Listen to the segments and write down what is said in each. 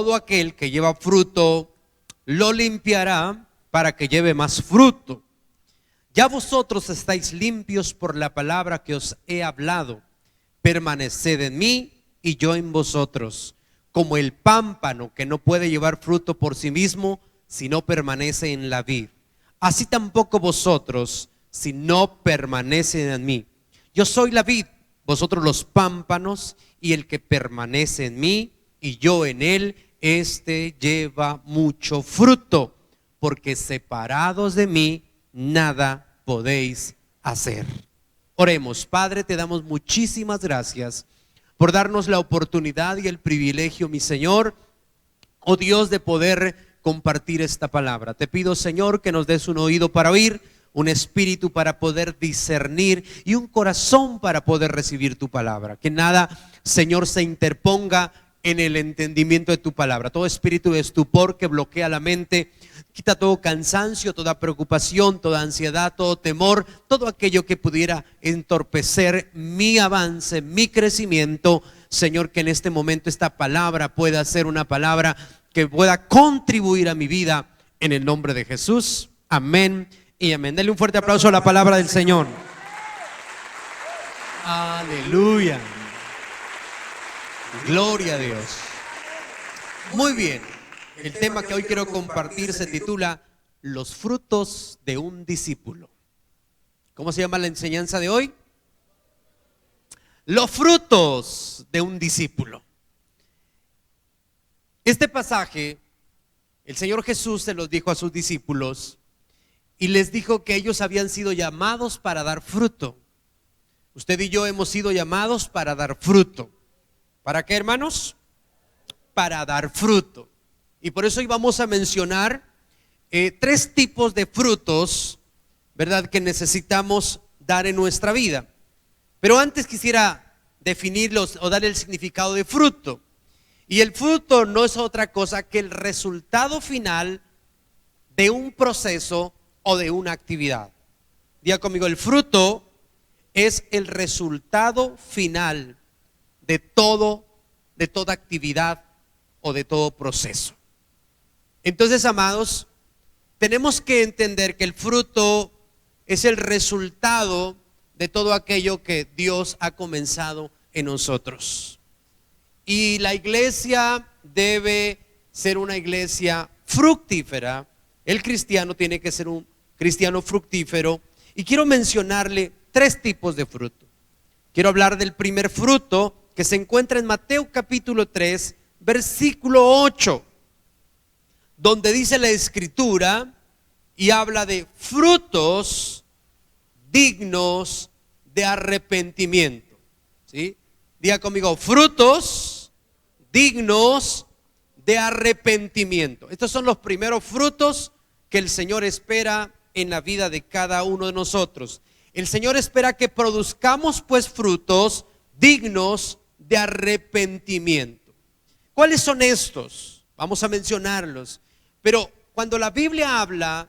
todo aquel que lleva fruto lo limpiará para que lleve más fruto. Ya vosotros estáis limpios por la palabra que os he hablado. Permaneced en mí y yo en vosotros. Como el pámpano que no puede llevar fruto por sí mismo si no permanece en la vid, así tampoco vosotros si no permanecen en mí. Yo soy la vid, vosotros los pámpanos, y el que permanece en mí y yo en él, este lleva mucho fruto, porque separados de mí nada podéis hacer. Oremos. Padre, te damos muchísimas gracias por darnos la oportunidad y el privilegio, mi Señor, oh Dios, de poder compartir esta palabra. Te pido, Señor, que nos des un oído para oír, un espíritu para poder discernir y un corazón para poder recibir tu palabra. Que nada, Señor, se interponga en el entendimiento de tu palabra. Todo espíritu de estupor que bloquea la mente, quita todo cansancio, toda preocupación, toda ansiedad, todo temor, todo aquello que pudiera entorpecer mi avance, mi crecimiento. Señor, que en este momento esta palabra pueda ser una palabra que pueda contribuir a mi vida, en el nombre de Jesús. Amén y amén. Denle un fuerte aplauso a la palabra del Señor. Aleluya. Gloria a Dios. Muy bien. El tema que hoy quiero compartir se titula Los frutos de un discípulo. ¿Cómo se llama la enseñanza de hoy? Los frutos de un discípulo. Este pasaje, el Señor Jesús se los dijo a sus discípulos y les dijo que ellos habían sido llamados para dar fruto. Usted y yo hemos sido llamados para dar fruto. ¿Para qué, hermanos? Para dar fruto. Y por eso hoy vamos a mencionar tres tipos de frutos, ¿verdad?, que necesitamos dar en nuestra vida. Pero antes quisiera definirlos o dar el significado de fruto. Y el fruto no es otra cosa que el resultado final de un proceso o de una actividad. Diga conmigo, el fruto es el resultado final de toda actividad o de todo proceso. Entonces, amados, tenemos que entender que el fruto es el resultado de todo aquello que Dios ha comenzado en nosotros. Y la iglesia debe ser una iglesia fructífera. El cristiano tiene que ser un cristiano fructífero. Y quiero mencionarle tres tipos de fruto. Quiero hablar del primer fruto que se encuentra en Mateo capítulo 3, versículo 8, donde dice la escritura y habla de frutos dignos de arrepentimiento. ¿Sí? Diga conmigo, frutos dignos de arrepentimiento. Estos son los primeros frutos que el Señor espera en la vida de cada uno de nosotros. El Señor espera que produzcamos pues frutos dignos de arrepentimiento. ¿Cuáles son estos? Vamos a mencionarlos. Pero cuando la Biblia habla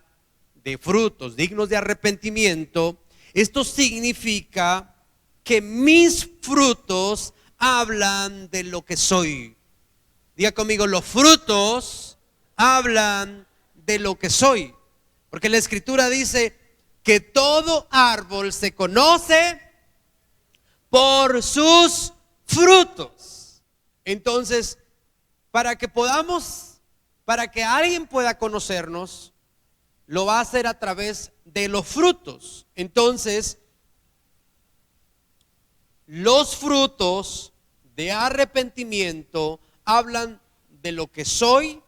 de frutos dignos de arrepentimiento, esto significa que mis frutos hablan de lo que soy. Diga conmigo, los frutos hablan de lo que soy. Porque la escritura dice que todo árbol se conoce por sus frutos. Entonces, para que alguien pueda conocernos, lo va a hacer a través de los frutos. Entonces, los frutos de arrepentimiento hablan de lo que soy,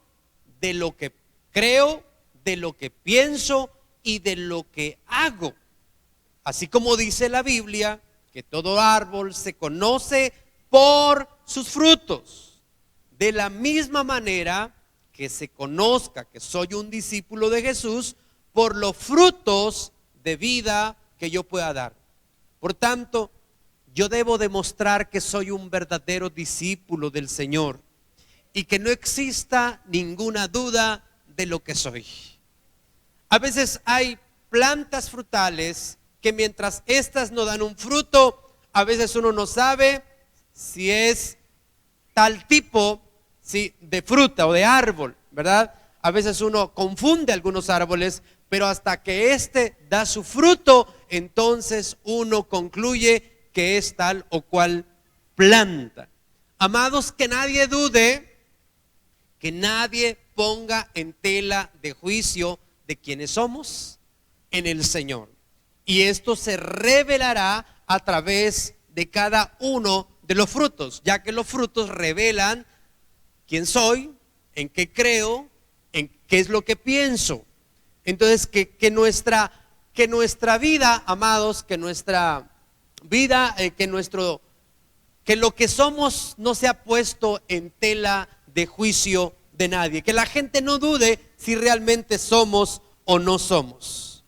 de lo que creo, de lo que pienso y de lo que hago. Así como dice la Biblia, que todo árbol se conoce por sus frutos. De la misma manera que se conozca que soy un discípulo de Jesús por los frutos de vida que yo pueda dar. Por tanto, yo debo demostrar que soy un verdadero discípulo del Señor y que no exista ninguna duda de lo que soy. A veces hay plantas frutales que mientras estas no dan un fruto, a veces uno no sabe si es tal tipo, ¿sí?, de fruta o de árbol, ¿verdad? A veces uno confunde algunos árboles, pero hasta que éste da su fruto, entonces uno concluye que es tal o cual planta. Amados, que nadie dude, que nadie ponga en tela de juicio de quiénes somos en el Señor. Y esto se revelará a través de cada uno de los frutos, ya que los frutos revelan quién soy, en qué creo, en qué es lo que pienso. Entonces, que nuestra vida, amados, que nuestra vida, que lo que somos no sea puesto en tela de juicio de nadie. Que la gente no dude si realmente somos o no somos.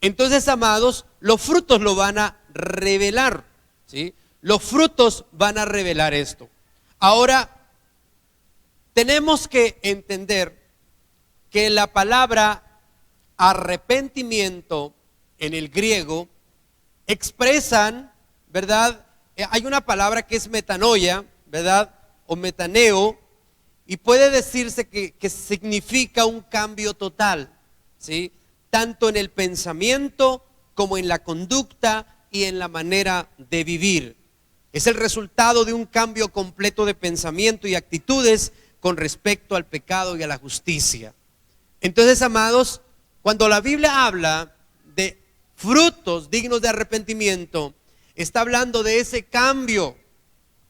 Entonces, amados, los frutos lo van a revelar, ¿sí? Los frutos van a revelar esto. Ahora, tenemos que entender que la palabra arrepentimiento en el griego expresan, ¿verdad? Hay una palabra que es metanoia, ¿verdad? O metaneo, y puede decirse que significa un cambio total, ¿sí? Tanto en el pensamiento como en la conducta y en la manera de vivir. Es el resultado de un cambio completo de pensamiento y actitudes con respecto al pecado y a la justicia. Entonces, amados, cuando la Biblia habla de frutos dignos de arrepentimiento, está hablando de ese cambio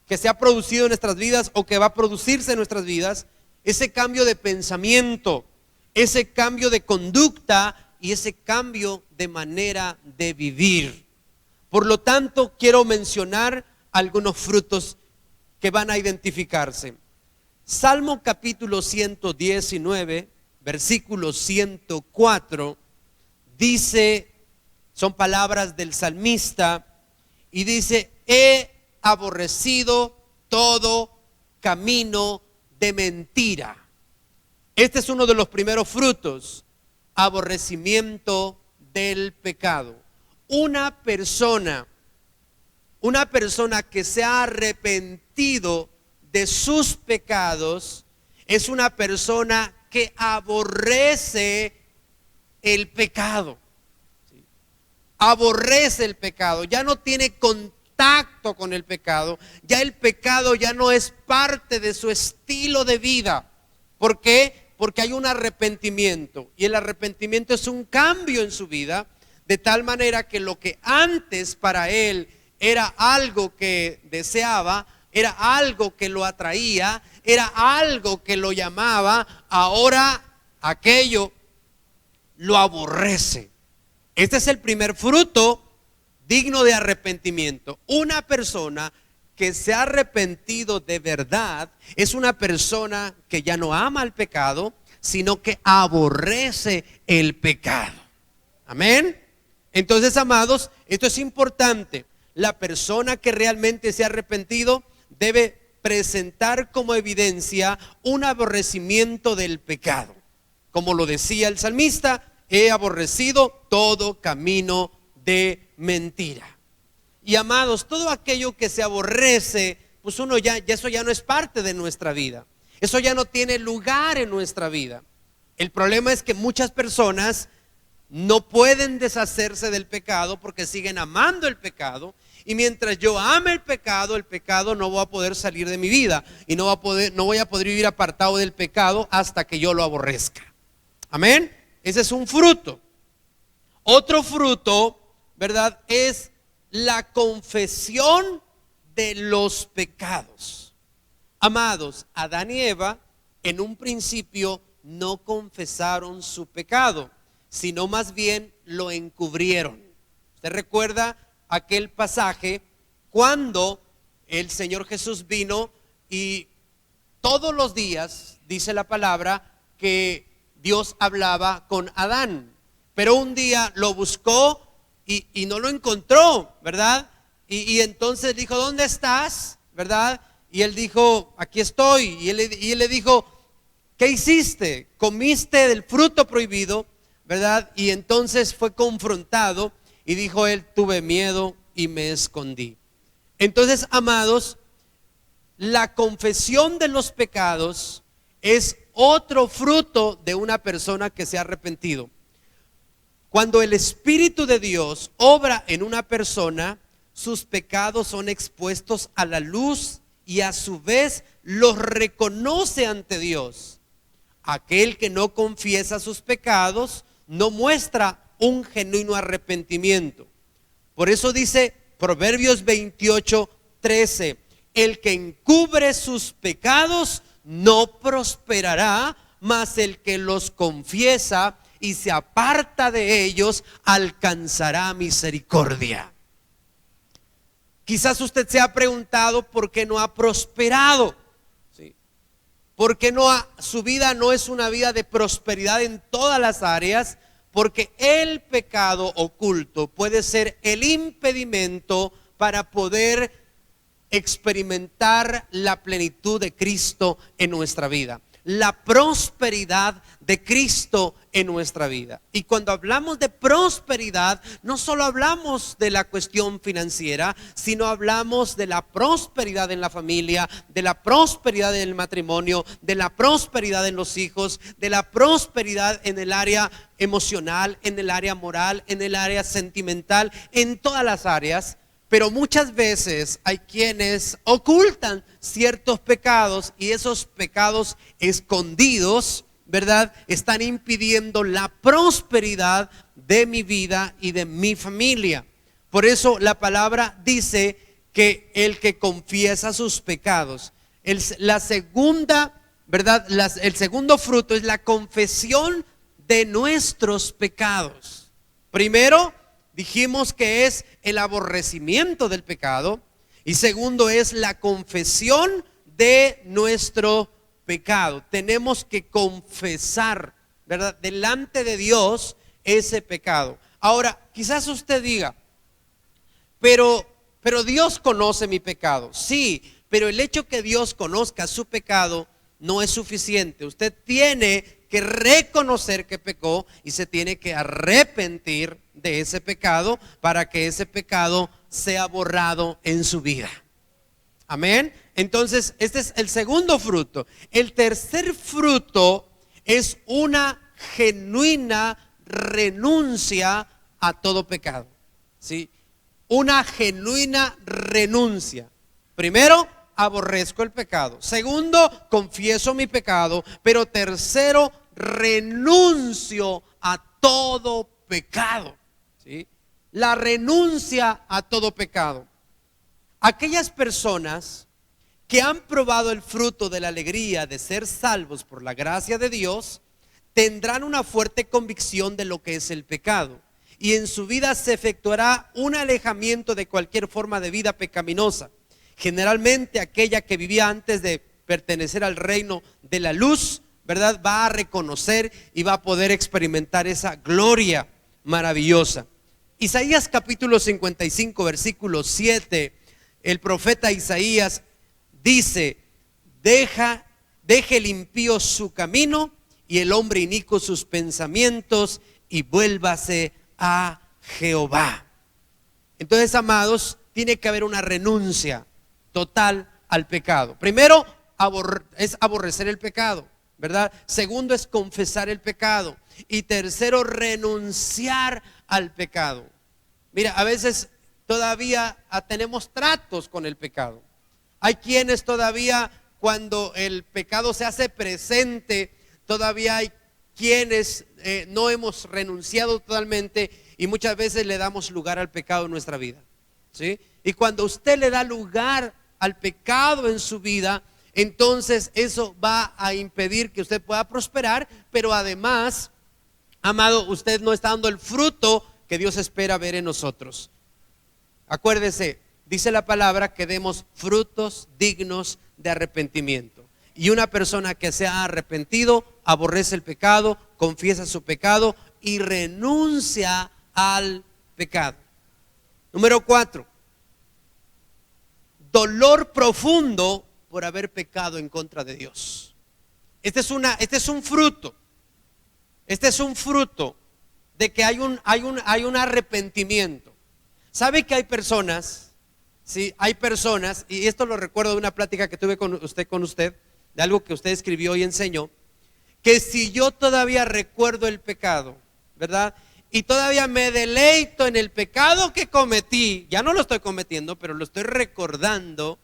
que se ha producido en nuestras vidas o que va a producirse en nuestras vidas, ese cambio de pensamiento, ese cambio de conducta y ese cambio de manera de vivir. Por lo tanto, quiero mencionar algunos frutos que van a identificarse. Salmo capítulo 119, versículo 104, dice, son palabras del salmista, y dice: he aborrecido todo camino de mentira. Este es uno de los primeros frutos, aborrecimiento del pecado. Una persona que se ha arrepentido de sus pecados es una persona que aborrece el pecado. Aborrece el pecado, ya no tiene contacto con el pecado, ya el pecado ya no es parte de su estilo de vida. ¿Por qué? Porque hay un arrepentimiento, y el arrepentimiento es un cambio en su vida, de tal manera que lo que antes para él era algo que deseaba, era algo que lo atraía, era algo que lo llamaba, ahora aquello lo aborrece. Este es el primer fruto digno de arrepentimiento. Una persona que se ha arrepentido de verdad es una persona que ya no ama el pecado, sino que aborrece el pecado. Amén. Entonces, amados, esto es importante. La persona que realmente se ha arrepentido debe presentar como evidencia un aborrecimiento del pecado. Como lo decía el salmista: he aborrecido todo camino de mentira. Y, amados, todo aquello que se aborrece, pues eso ya no es parte de nuestra vida. Eso ya no tiene lugar en nuestra vida. El problema es que muchas personas no pueden deshacerse del pecado porque siguen amando el pecado. Y mientras yo ame el pecado no va a poder salir de mi vida. Y no voy a poder vivir apartado del pecado hasta que yo lo aborrezca. Amén. Ese es un fruto. Otro fruto, ¿verdad?, es la confesión de los pecados. Amados, Adán y Eva en un principio no confesaron su pecado, sino más bien lo encubrieron. ¿Usted recuerda aquel pasaje cuando el Señor Jesús vino y todos los días, dice la palabra, que Dios hablaba con Adán, pero un día lo buscó y no lo encontró, ¿verdad? Y entonces dijo: ¿dónde estás? ¿Verdad? Y él dijo: aquí estoy. Y él le dijo: ¿qué hiciste? ¿Comiste del fruto prohibido? ¿Verdad? Y entonces fue confrontado y dijo él: tuve miedo y me escondí. Entonces, amados, la confesión de los pecados es otro fruto de una persona que se ha arrepentido. Cuando el Espíritu de Dios obra en una persona, sus pecados son expuestos a la luz y a su vez los reconoce ante Dios. Aquel que no confiesa sus pecados no muestra un genuino arrepentimiento. Por eso dice Proverbios 28:13, el que encubre sus pecados no prosperará, mas el que los confiesa y se aparta de ellos alcanzará misericordia. Quizás usted se ha preguntado por qué no ha prosperado, ¿sí? ¿Por qué su vida no es una vida de prosperidad en todas las áreas? Porque el pecado oculto puede ser el impedimento para poder experimentar la plenitud de Cristo en nuestra vida, la prosperidad de Cristo en nuestra vida. Y cuando hablamos de prosperidad, no solo hablamos de la cuestión financiera, sino hablamos de la prosperidad en la familia, de la prosperidad en el matrimonio, de la prosperidad en los hijos, de la prosperidad en el área emocional, en el área moral, en el área sentimental, en todas las áreas. Pero muchas veces hay quienes ocultan ciertos pecados y esos pecados escondidos, ¿verdad?, están impidiendo la prosperidad de mi vida y de mi familia. Por eso la palabra dice que el que confiesa sus pecados, la segunda, ¿verdad?, el segundo fruto es la confesión de nuestros pecados. Primero dijimos que es el aborrecimiento del pecado, y segundo es la confesión de nuestro pecado. Tenemos que confesar, ¿verdad?, delante de Dios ese pecado. Ahora, quizás usted diga, pero Dios conoce mi pecado. Sí, pero el hecho que Dios conozca su pecado no es suficiente. Usted tiene que reconocer que pecó y se tiene que arrepentir de ese pecado para que ese pecado sea borrado en su vida. Amén. Entonces, este es el segundo fruto. El tercer fruto es una genuina renuncia a todo pecado, ¿sí? Una genuina renuncia. Primero, aborrezco el pecado. Segundo, confieso mi pecado. Pero tercero, renuncio a todo pecado, ¿sí? La renuncia a todo pecado. Aquellas personas que han probado el fruto de la alegría de ser salvos por la gracia de Dios, tendrán una fuerte convicción de lo que es el pecado, y en su vida se efectuará un alejamiento de cualquier forma de vida pecaminosa. Generalmente aquella que vivía antes de pertenecer al reino de la luz, ¿verdad?, va a reconocer y va a poder experimentar esa gloria maravillosa. Isaías capítulo 55 versículo 7, el profeta Isaías dice: deje el impío su camino y el hombre inicuo sus pensamientos, y vuélvase a Jehová. Entonces, amados, tiene que haber una renuncia total al pecado. Primero es aborrecer el pecado, ¿verdad? Segundo es confesar el pecado. Y tercero, renunciar al pecado. Mira, a veces todavía tenemos tratos con el pecado. Hay quienes todavía, cuando el pecado se hace presente, todavía hay quienes no hemos renunciado totalmente y muchas veces le damos lugar al pecado en nuestra vida, ¿sí? Y cuando usted le da lugar al pecado en su vida, entonces eso va a impedir que usted pueda prosperar, pero además, amado, usted no está dando el fruto que Dios espera ver en nosotros. Acuérdese, dice la palabra que demos frutos dignos de arrepentimiento. Y una persona que se ha arrepentido, aborrece el pecado, confiesa su pecado y renuncia al pecado. Número 4, dolor profundo por haber pecado en contra de Dios. Este es un fruto. Este es un fruto de que hay un arrepentimiento. ¿Sabe que hay personas Sí, hay personas, y esto lo recuerdo de una plática que tuve con usted, de algo que usted escribió y enseñó, que si yo todavía recuerdo el pecado, ¿verdad? Y todavía me deleito en el pecado que cometí, ya no lo estoy cometiendo, pero lo estoy recordando,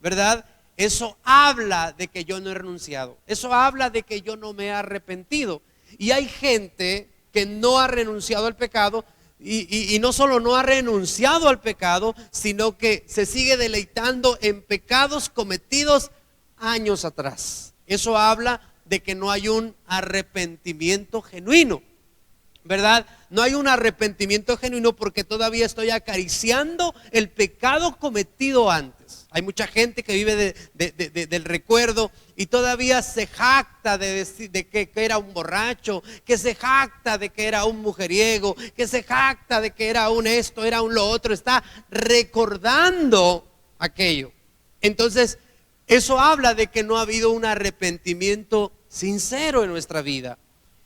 ¿verdad? Eso habla de que yo no he renunciado, eso habla de que yo no me he arrepentido. Y hay gente que no ha renunciado al pecado, y no solo no ha renunciado al pecado, sino que se sigue deleitando en pecados cometidos años atrás. Eso habla de que no hay un arrepentimiento genuino, ¿verdad? No hay un arrepentimiento genuino porque todavía estoy acariciando el pecado cometido antes. Hay mucha gente que vive del recuerdo y todavía se jacta de decir de que era un borracho, que se jacta de que era un mujeriego, que se jacta de que era un esto, era un lo otro. Está recordando aquello. Entonces, eso habla de que no ha habido un arrepentimiento sincero en nuestra vida.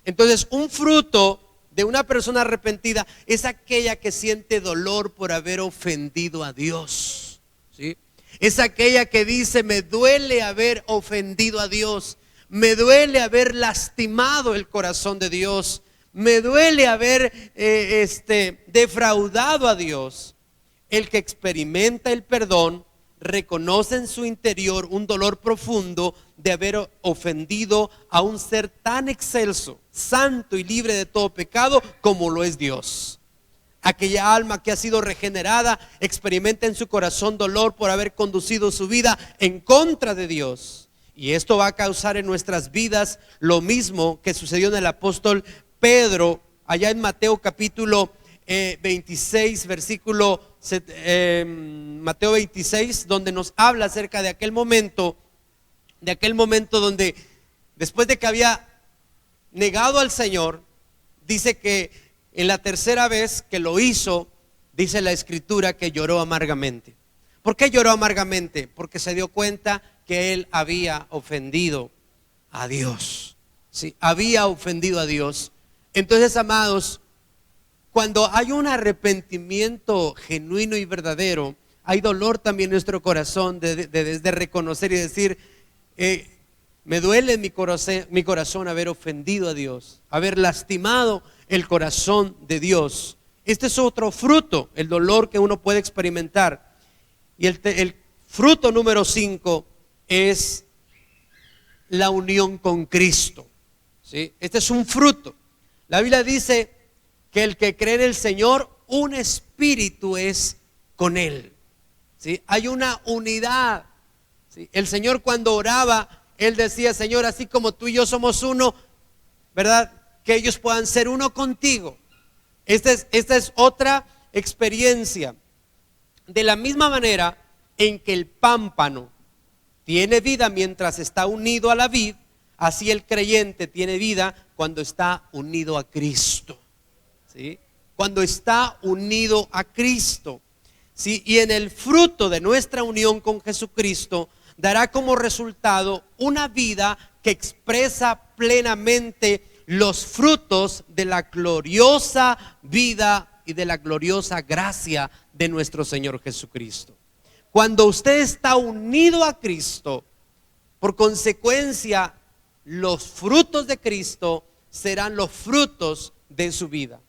Entonces, un fruto de una persona arrepentida es aquella que siente dolor por haber ofendido a Dios, ¿sí? Es aquella que dice: me duele haber ofendido a Dios, me duele haber lastimado el corazón de Dios, me duele haber defraudado a Dios. El que experimenta el perdón reconoce en su interior un dolor profundo de haber ofendido a un ser tan excelso, santo y libre de todo pecado como lo es Dios. Aquella alma que ha sido regenerada experimenta en su corazón dolor por haber conducido su vida en contra de Dios. Y esto va a causar en nuestras vidas lo mismo que sucedió en el apóstol Pedro, allá en Mateo capítulo 26, versículo Mateo 26, donde nos habla acerca de aquel momento donde después de que había negado al Señor, dice que en la tercera vez que lo hizo, dice la escritura que lloró amargamente. ¿Por qué lloró amargamente? Porque se dio cuenta que él había ofendido a Dios. Sí, había ofendido a Dios. Entonces, amados, cuando hay un arrepentimiento genuino y verdadero, hay dolor también en nuestro corazón de reconocer y decir: me duele en mi corazón haber ofendido a Dios, haber lastimado el corazón de Dios. Este es otro fruto, el dolor que uno puede experimentar. Y el fruto número 5 es la unión con Cristo, ¿sí? Este es un fruto. La Biblia dice que el que cree en el Señor, un espíritu es con él, ¿sí? Hay una unidad, ¿sí? El Señor, cuando oraba, Él decía: Señor, así como tú y yo somos uno, ¿verdad? Que ellos puedan ser uno contigo. Esta es otra experiencia. De la misma manera en que el pámpano tiene vida mientras está unido a la vid, así el creyente tiene vida cuando está unido a Cristo, ¿sí? Cuando está unido a Cristo, ¿sí? Y en el fruto de nuestra unión con Jesucristo dará como resultado una vida que expresa plenamente los frutos de la gloriosa vida y de la gloriosa gracia de nuestro Señor Jesucristo. Cuando usted está unido a Cristo, por consecuencia, los frutos de Cristo serán los frutos de su vida.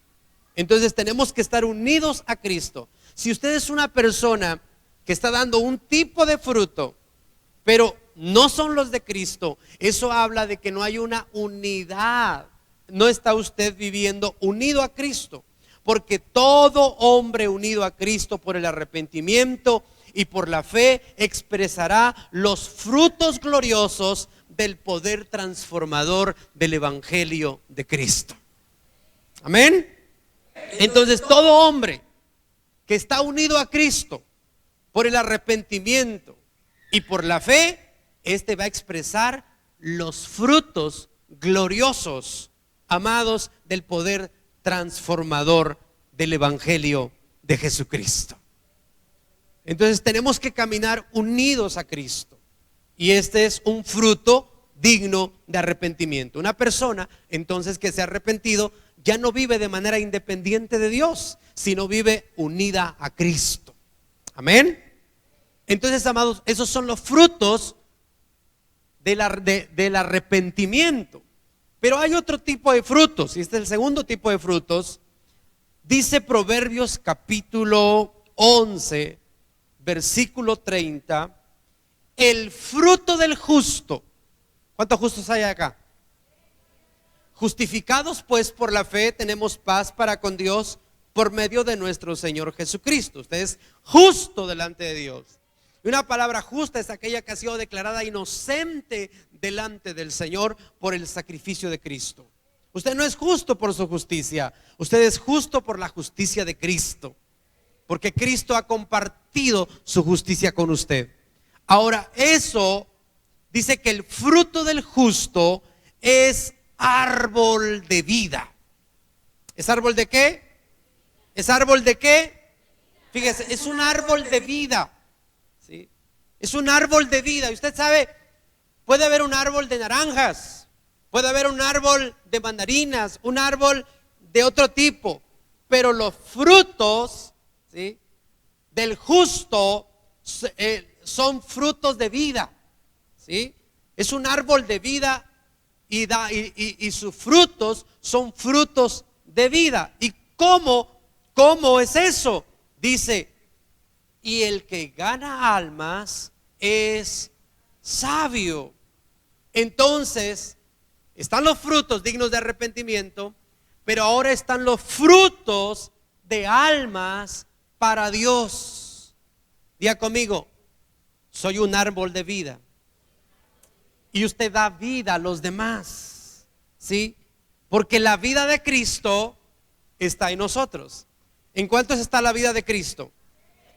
Entonces tenemos que estar unidos a Cristo. Si usted es una persona que está dando un tipo de fruto, pero no son los de Cristo, eso habla de que no hay una unidad. No está usted viviendo unido a Cristo, porque todo hombre unido a Cristo por el arrepentimiento y por la fe expresará los frutos gloriosos del poder transformador del evangelio de Cristo. Amén. Entonces, todo hombre que está unido a Cristo por el arrepentimiento y por la fe, este va a expresar los frutos gloriosos, amados, del poder transformador del evangelio de Jesucristo. Entonces tenemos que caminar unidos a Cristo, y este es un fruto digno de arrepentimiento. Una persona entonces que se ha arrepentido ya no vive de manera independiente de Dios, sino vive unida a Cristo. Amén. Entonces, amados, esos son los frutos del arrepentimiento. Pero hay otro tipo de frutos, y este es el segundo tipo de frutos. Dice Proverbios capítulo 11, versículo 30, el fruto del justo. ¿Cuántos justos hay acá? Justificados pues por la fe tenemos paz para con Dios por medio de nuestro Señor Jesucristo. Usted es justo delante de Dios. Y una palabra justa es aquella que ha sido declarada inocente delante del Señor por el sacrificio de Cristo. Usted no es justo por su justicia, usted es justo por la justicia de Cristo, porque Cristo ha compartido su justicia con usted. Ahora, eso dice que el fruto del justo es árbol de vida. ¿Es árbol de qué? ¿Es árbol de qué? Fíjese, es un árbol de vida. ¿Sí? Es un árbol de vida. Y usted sabe, puede haber un árbol de naranjas, puede haber un árbol de mandarinas, un árbol de otro tipo, pero los frutos, ¿sí?, del justo son frutos de vida. ¿Sí? Es un árbol de vida y sus frutos son frutos de vida. ¿Y cómo es eso? Dice, y el que gana almas es sabio. Entonces, están los frutos dignos de arrepentimiento, pero ahora están los frutos de almas para Dios. Diga conmigo, soy un árbol de vida. Y usted da vida a los demás, ¿sí? Porque la vida de Cristo está en nosotros. ¿En cuántos está la vida de Cristo?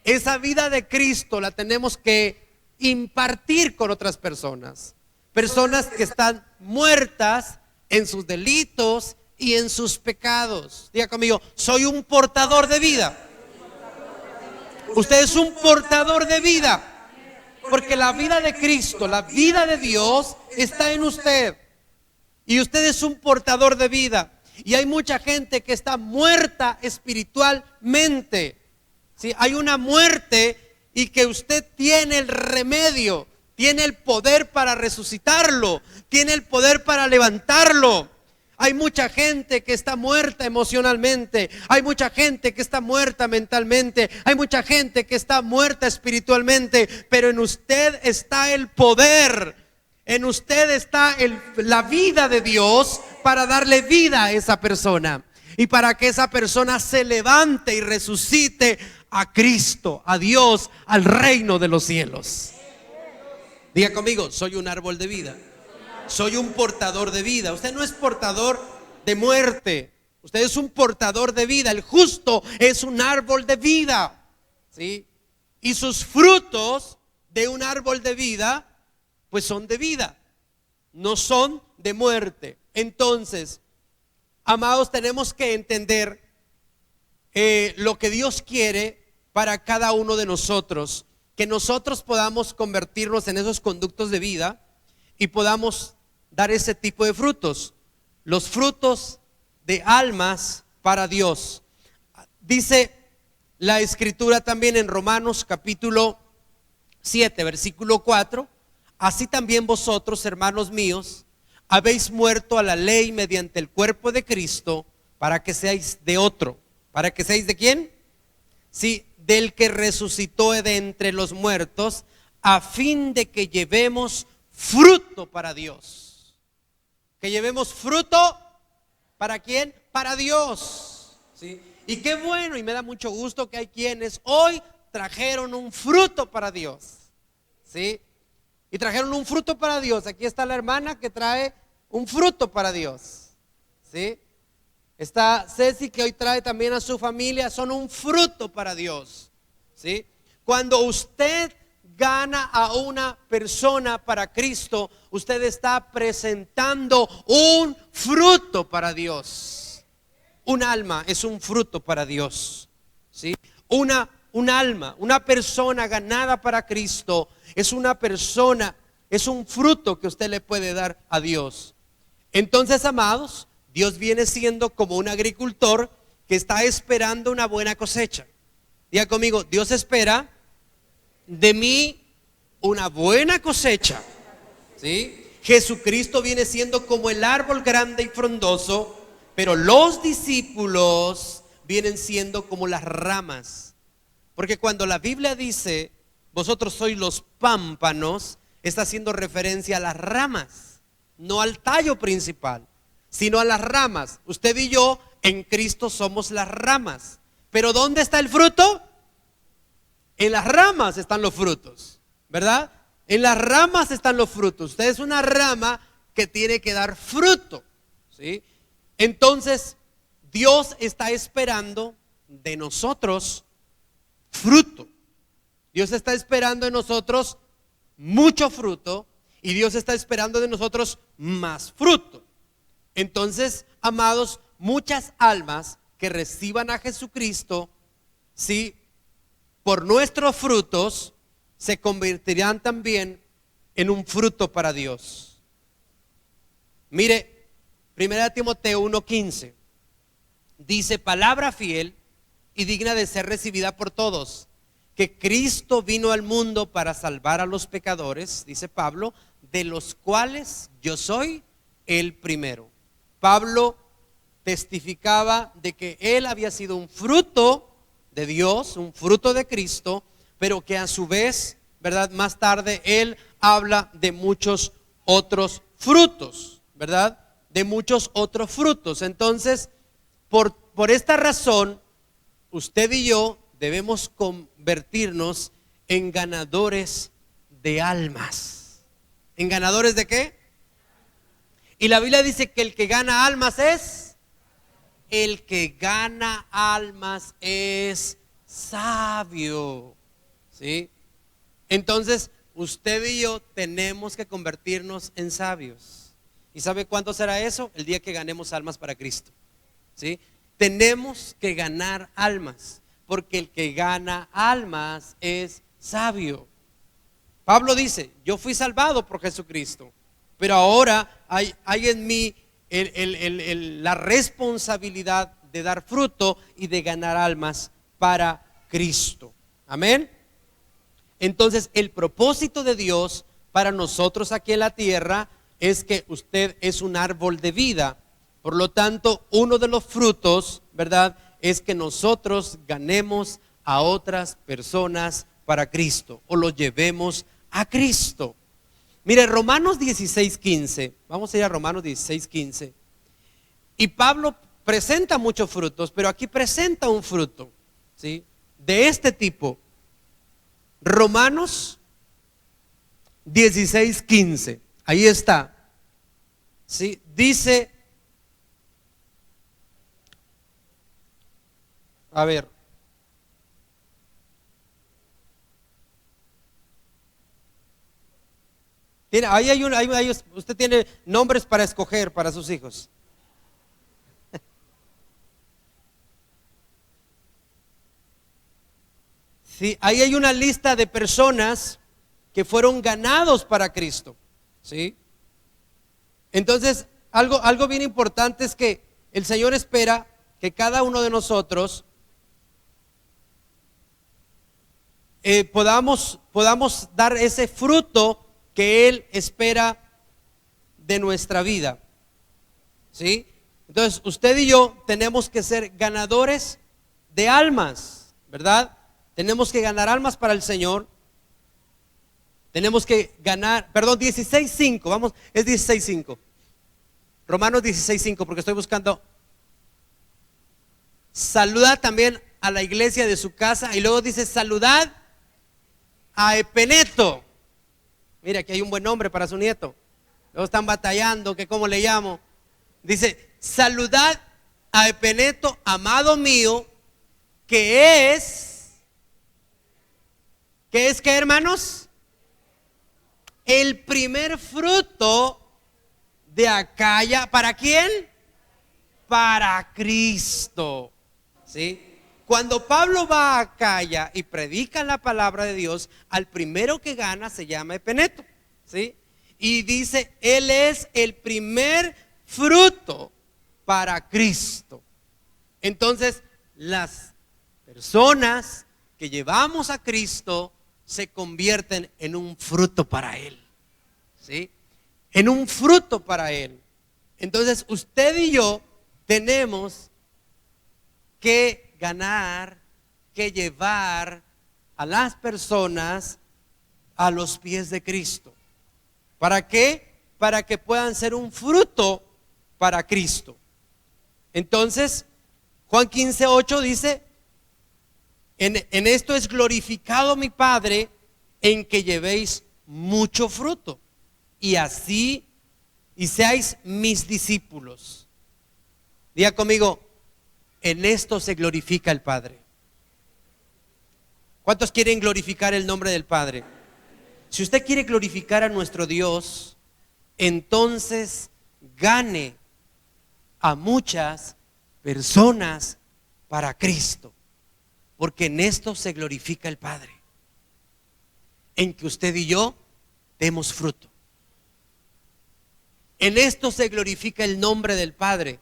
Esa vida de Cristo la tenemos que impartir con otras personas. Personas que están muertas en sus delitos y en sus pecados. Diga conmigo, soy un portador de vida. Usted es un portador de vida. Porque la vida de Cristo, la vida de Dios está en usted. Y usted es un portador de vida. Y hay mucha gente que está muerta espiritualmente. ¿Sí? Hay una muerte y que usted tiene el remedio, tiene el poder para resucitarlo, tiene el poder para levantarlo. Hay mucha gente que está muerta emocionalmente, hay mucha gente que está muerta mentalmente, hay mucha gente que está muerta espiritualmente, pero en usted está el poder, en usted está la vida de Dios para darle vida a esa persona y para que esa persona se levante y resucite a Cristo, a Dios, al reino de los cielos. Diga conmigo, soy un árbol de vida. Soy un portador de vida. Usted no es portador de muerte, usted es un portador de vida. El justo es un árbol de vida, ¿sí? Y sus frutos de un árbol de vida, pues son de vida, no son de muerte. Entonces, amados, tenemos que entender lo que Dios quiere para cada uno de nosotros, que nosotros podamos convertirnos en esos conductos de vida y podamos dar ese tipo de frutos, los frutos de almas para Dios. Dice la escritura también en Romanos capítulo 7, versículo 4, así también vosotros, hermanos míos, habéis muerto a la ley mediante el cuerpo de Cristo, para que seáis de otro. ¿Para que seáis de quién? Sí, del que resucitó de entre los muertos, a fin de que llevemos fruto para Dios. Que llevemos fruto, ¿para quién? Para Dios. ¿Sí? Y qué bueno, y me da mucho gusto que hay quienes hoy trajeron un fruto para Dios. ¿Sí? Y trajeron un fruto para Dios. Aquí está la hermana que trae un fruto para Dios. ¿Sí? Está Ceci, que hoy trae también a su familia, son un fruto para Dios. ¿Sí? Cuando usted gana a una persona para Cristo, usted está presentando un fruto para Dios. Un alma es un fruto para Dios, ¿sí? Un alma, una persona ganada para Cristo es una persona, es un fruto que usted le puede dar a Dios. Entonces, amados, Dios viene siendo como un agricultor que está esperando una buena cosecha. Diga conmigo, Dios espera de mí una buena cosecha. ¿Sí? Jesucristo viene siendo como el árbol grande y frondoso, pero los discípulos vienen siendo como las ramas. Porque cuando la Biblia dice, vosotros sois los pámpanos, está haciendo referencia a las ramas, no al tallo principal, sino a las ramas. Usted y yo en Cristo somos las ramas. Pero ¿dónde está el fruto? En las ramas están los frutos, ¿verdad? En las ramas están los frutos. Usted es una rama que tiene que dar fruto, ¿sí? Entonces, Dios está esperando de nosotros fruto. Dios está esperando de nosotros mucho fruto y Dios está esperando de nosotros más fruto. Entonces, amados, muchas almas que reciban a Jesucristo, ¿sí?, por nuestros frutos, se convertirán también en un fruto para Dios. Mire, 1 Timoteo 1:15 dice: palabra fiel y digna de ser recibida por todos, que Cristo vino al mundo para salvar a los pecadores, dice Pablo, de los cuales yo soy el primero. Pablo testificaba de que él había sido un fruto de Dios, un fruto de Cristo, pero que a su vez, ¿verdad?, más tarde él habla de muchos otros frutos, ¿verdad? De muchos otros frutos. Entonces, por esta razón, usted y yo debemos convertirnos en ganadores de almas. ¿En ganadores de qué? Y la Biblia dice que el que gana almas es... El que gana almas es sabio, ¿sí? Entonces, usted y yo tenemos que convertirnos en sabios. ¿Y sabe cuándo será eso? El día que ganemos almas para Cristo, ¿sí? Tenemos que ganar almas, porque el que gana almas es sabio. Pablo dice: yo fui salvado por Jesucristo, pero ahora hay en mí la responsabilidad de dar fruto y de ganar almas para Cristo. Amén. Entonces, el propósito de Dios para nosotros aquí en la tierra es que usted es un árbol de vida. Por lo tanto, uno de los frutos, ¿verdad?, es que nosotros ganemos a otras personas para Cristo, o los llevemos a Cristo. Mire, Romanos 16:15, vamos a ir a Romanos 16:15. Y Pablo presenta muchos frutos, pero aquí presenta un fruto, ¿sí?, de este tipo. Romanos 16:15, ahí está, ¿sí? Dice, a ver, usted tiene nombres para escoger para sus hijos. Sí, ahí hay una lista de personas que fueron ganados para Cristo, ¿sí? Entonces, algo bien importante es que el Señor espera que cada uno de nosotros podamos dar ese fruto que Él espera de nuestra vida, ¿sí? Entonces, usted y yo tenemos que ser ganadores de almas, ¿verdad? Tenemos que ganar almas para el Señor. Tenemos que ganar, 16:5, vamos, es 16:5. Romanos 16:5, porque estoy buscando. Saluda también a la iglesia de su casa, y luego dice: saludad a Epeneto. Mira, aquí hay un buen nombre para su nieto. Luego están batallando, que cómo le llamo. Dice: saludad a Epeneto, amado mío, que es ¿qué, hermanos? El primer fruto de Acaya. ¿Para quién? Para Cristo, ¿sí? Cuando Pablo va a Acaya y predica la palabra de Dios, al primero que gana se llama Epeneto, ¿sí? Y dice: él es el primer fruto para Cristo. Entonces, las personas que llevamos a Cristo se convierten en un fruto para Él. ¿Sí? En un fruto para Él. Entonces usted y yo tenemos que ganar, que llevar a las personas a los pies de Cristo. ¿Para qué? Para que puedan ser un fruto para Cristo. Entonces, Juan 15:8 dice, en esto es glorificado mi Padre, en que llevéis mucho fruto, y así, y seáis mis discípulos. Diga conmigo, en esto se glorifica el Padre. ¿Cuántos quieren glorificar el nombre del Padre? Si usted quiere glorificar a nuestro Dios, entonces gane a muchas personas para Cristo, porque en esto se glorifica el Padre, en que usted y yo demos fruto. En esto se glorifica el nombre del Padre,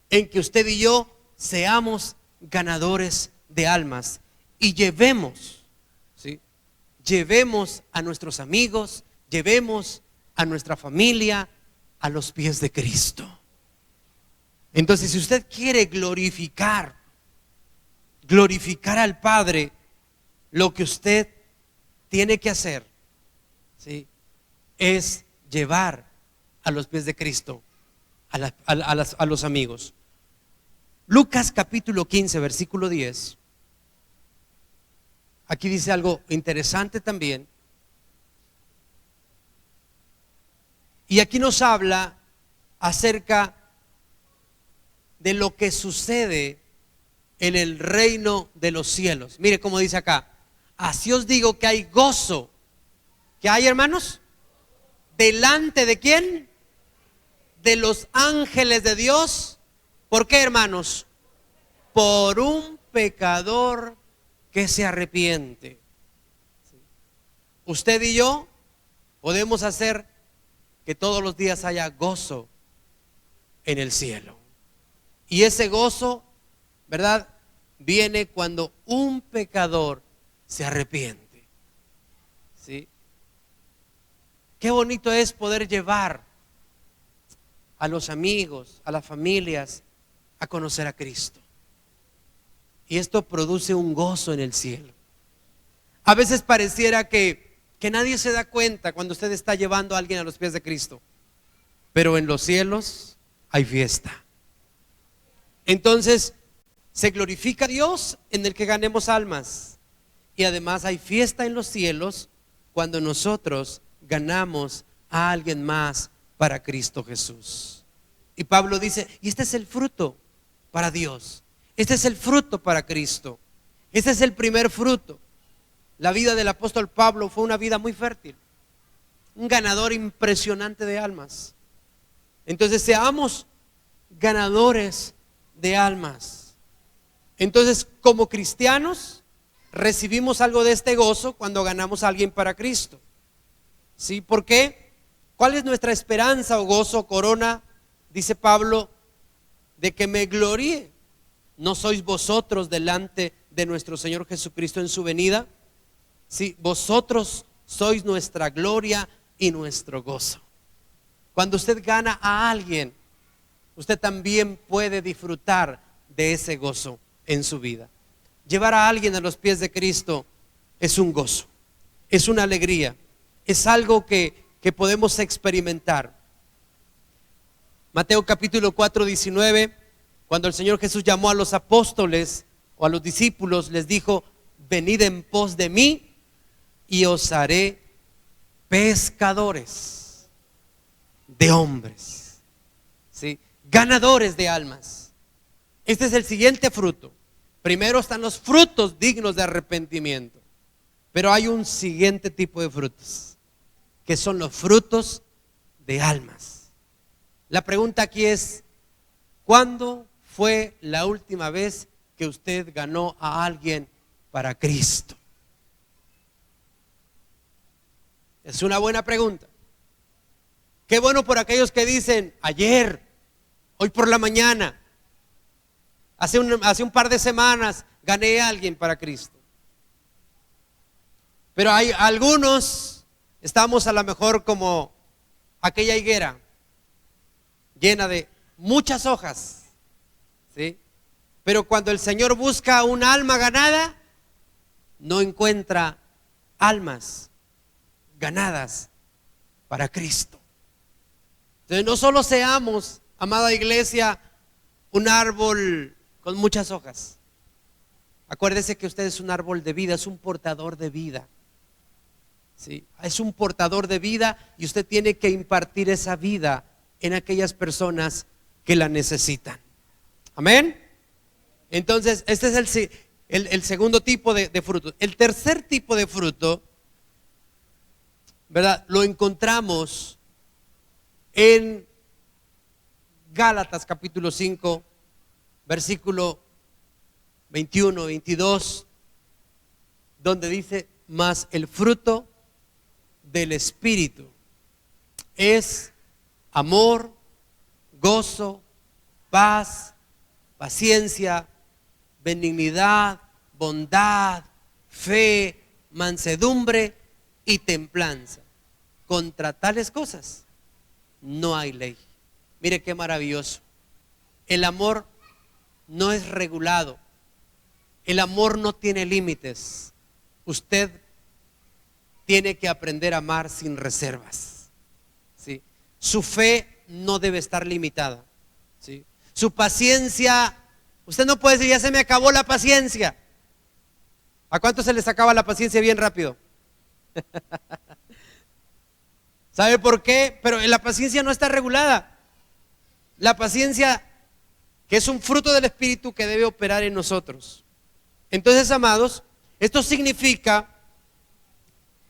en que usted y yo seamos ganadores de almas y llevemos, ¿sí? Llevemos a nuestros amigos, llevemos a nuestra familia a los pies de Cristo. Entonces, si usted quiere glorificar al Padre, lo que usted tiene que hacer, ¿sí?, es llevar a los pies de Cristo a los amigos. Lucas capítulo 15, versículo 10. Aquí dice algo interesante también. Y aquí nos habla acerca de lo que sucede en el reino de los cielos. Mire cómo dice acá: así os digo que hay gozo. ¿Qué hay, hermanos? ¿Delante de quién? De los ángeles de Dios. ¿Por qué, hermanos? Por un pecador que se arrepiente. Usted y yo podemos hacer que todos los días haya gozo en el cielo. Y ese gozo, ¿verdad?, viene cuando un pecador se arrepiente. ¿Sí? Qué bonito es poder llevar a los amigos, a las familias, a conocer a Cristo. Y esto produce un gozo en el cielo. A veces pareciera que nadie se da cuenta cuando usted está llevando a alguien a los pies de Cristo, pero en los cielos hay fiesta. Entonces se glorifica a Dios en el que ganemos almas, y además hay fiesta en los cielos cuando nosotros ganamos a alguien más para Cristo Jesús. Y Pablo dice, y este es el fruto para Dios, este es el fruto para Cristo, este es el primer fruto. La vida del apóstol Pablo fue una vida muy fértil, un ganador impresionante de almas. Entonces seamos ganadores de almas. Entonces, como cristianos recibimos algo de este gozo cuando ganamos a alguien para Cristo. ¿Sí? ¿Por qué? ¿Cuál es nuestra esperanza o gozo, corona? Dice Pablo, de que me gloríe. ¿No sois vosotros delante de nuestro Señor Jesucristo en su venida? Sí, vosotros sois nuestra gloria y nuestro gozo. Cuando usted gana a alguien, usted también puede disfrutar de ese gozo en su vida. Llevar a alguien a los pies de Cristo es un gozo, es una alegría, es algo que podemos experimentar. Mateo capítulo 4, 19, cuando el Señor Jesús llamó a los apóstoles o a los discípulos, les dijo, venid en pos de mí y os haré pescadores de hombres. ¿Sí? Ganadores de almas. Este es el siguiente fruto. Primero están los frutos dignos de arrepentimiento, pero hay un siguiente tipo de frutos, que son los frutos de almas. La pregunta aquí es, ¿cuándo fue la última vez que usted ganó a alguien para Cristo? Es una buena pregunta. Qué bueno por aquellos que dicen, ayer, hoy por la mañana, hace un par de semanas gané a alguien para Cristo. Pero hay algunos, estamos a lo mejor como aquella higuera llena de muchas hojas, ¿sí? Pero cuando el Señor busca un alma ganada, no encuentra almas ganadas para Cristo. Entonces no solo seamos, amada iglesia, un árbol con muchas hojas. Acuérdese que usted es un árbol de vida, es un portador de vida. ¿Sí? Es un portador de vida y usted tiene que impartir esa vida en aquellas personas que la necesitan. Amén. Entonces este es el segundo tipo de fruto. El tercer tipo de fruto, ¿verdad?, lo encontramos en Gálatas capítulo 5, versículo 21, 22, donde dice: mas el fruto del Espíritu es amor, gozo, paz, paciencia, benignidad, bondad, fe, mansedumbre y templanza. Contra tales cosas no hay ley. Mire qué maravilloso. El amor no es regulado. El amor no tiene límites. Usted tiene que aprender a amar sin reservas, ¿sí? Su fe no debe estar limitada, ¿sí? Su paciencia, usted no puede decir: ya se me acabó la paciencia. ¿A cuánto se les acaba la paciencia bien rápido? ¿Sabe por qué? Pero la paciencia no está regulada. La paciencia, que es un fruto del Espíritu que debe operar en nosotros. Entonces, amados, esto significa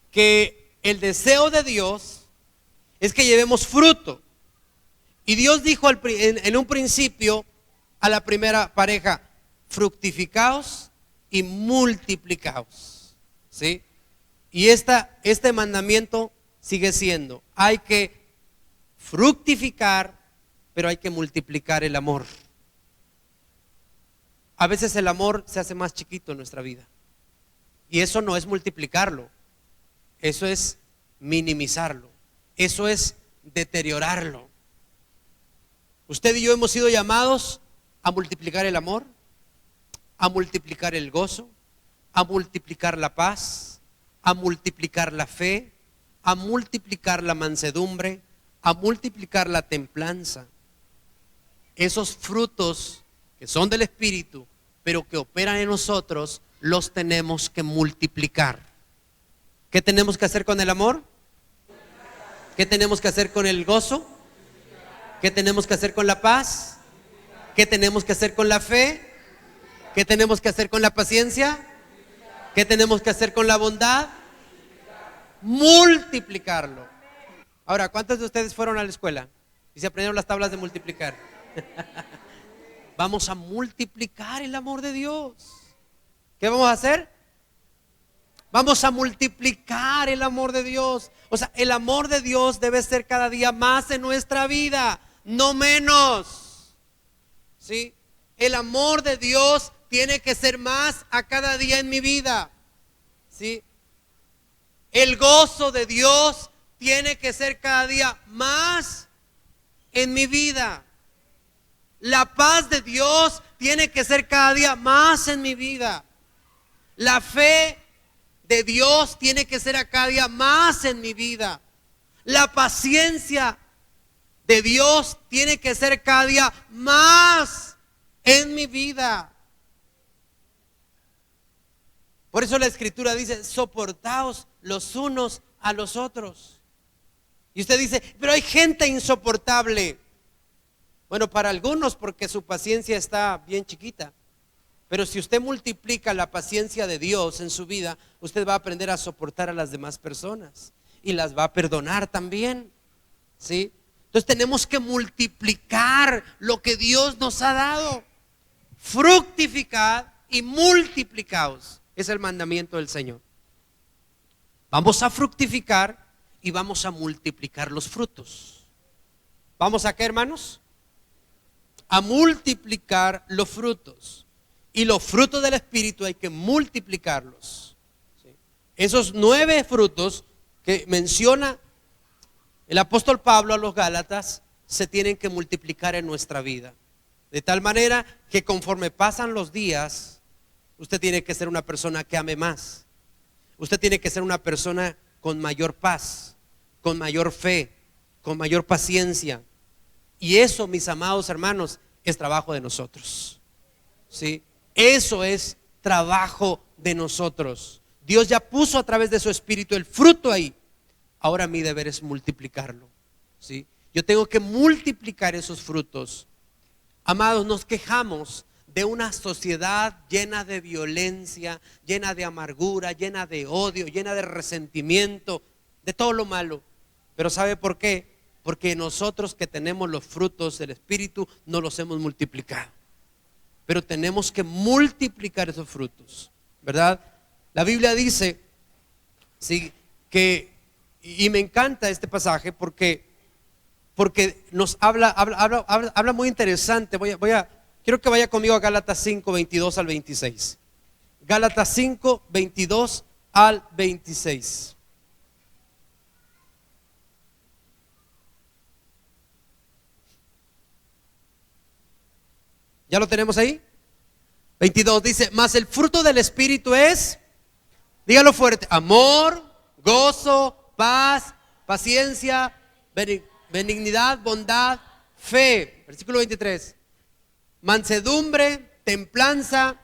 que el deseo de Dios es que llevemos fruto. Y Dios dijo en un principio a la primera pareja: fructificaos y multiplicaos, ¿sí? Y este mandamiento sigue siendo: hay que fructificar, pero hay que multiplicar el amor. A veces el amor se hace más chiquito en nuestra vida, y eso no es multiplicarlo, eso es minimizarlo, eso es deteriorarlo. Usted y yo hemos sido llamados a multiplicar el amor, a multiplicar el gozo, a multiplicar la paz, a multiplicar la fe, a multiplicar la mansedumbre, a multiplicar la templanza. Esos frutos que son del Espíritu, pero que operan en nosotros, los tenemos que multiplicar. ¿Qué tenemos que hacer con el amor? ¿Qué tenemos que hacer con el gozo? ¿Qué tenemos que hacer con la paz? ¿Qué tenemos que hacer con la fe? ¿Qué tenemos que hacer con la paciencia? ¿Qué tenemos que hacer con la bondad? Multiplicarlo. Ahora, ¿cuántos de ustedes fueron a la escuela y se aprendieron las tablas de multiplicar? Vamos a multiplicar el amor de Dios. ¿Qué vamos a hacer? Vamos a multiplicar el amor de Dios. O sea, el amor de Dios debe ser cada día más en nuestra vida, no menos, ¿sí? El amor de Dios tiene que ser más a cada día en mi vida, ¿sí? El gozo de Dios tiene que ser cada día más en mi vida. La paz de Dios tiene que ser cada día más en mi vida. La fe de Dios tiene que ser a cada día más en mi vida. La paciencia de Dios tiene que ser cada día más en mi vida. Por eso la Escritura dice: soportaos los unos a los otros. Y usted dice: pero hay gente insoportable. Bueno, para algunos, porque su paciencia está bien chiquita. Pero si usted multiplica la paciencia de Dios en su vida, usted va a aprender a soportar a las demás personas y las va a perdonar también, ¿sí? Entonces tenemos que multiplicar lo que Dios nos ha dado. Fructificad y multiplicaos. Es el mandamiento del Señor. Vamos a fructificar y vamos a multiplicar los frutos. ¿Vamos a qué, hermanos? A multiplicar los frutos. Y los frutos del Espíritu hay que multiplicarlos, ¿sí? Esos 9 frutos que menciona el apóstol Pablo a los Gálatas se tienen que multiplicar en nuestra vida. De tal manera que conforme pasan los días, usted tiene que ser una persona que ame más. Usted tiene que ser una persona con mayor paz, con mayor fe, con mayor paciencia. Y eso, mis amados hermanos, es trabajo de nosotros. ¿Sí? Eso es trabajo de nosotros. Dios ya puso a través de su espíritu el fruto ahí. Ahora mi deber es multiplicarlo. ¿Sí? Yo tengo que multiplicar esos frutos. Amados, nos quejamos de una sociedad llena de violencia, llena de amargura, llena de odio, llena de resentimiento, de todo lo malo. Pero ¿sabe por qué? Porque nosotros que tenemos los frutos del Espíritu no los hemos multiplicado. Pero tenemos que multiplicar esos frutos, ¿verdad? La Biblia dice, sí, que, y me encanta este pasaje porque nos habla muy interesante. Quiero que vaya conmigo a Gálatas 5, 22 al 26. Gálatas 5, 22 al 26. ¿Ya lo tenemos ahí? 22 dice, mas el fruto del Espíritu es, dígalo fuerte, amor, gozo, paz, paciencia, benignidad, bondad, fe. Versículo 23. Mansedumbre, templanza,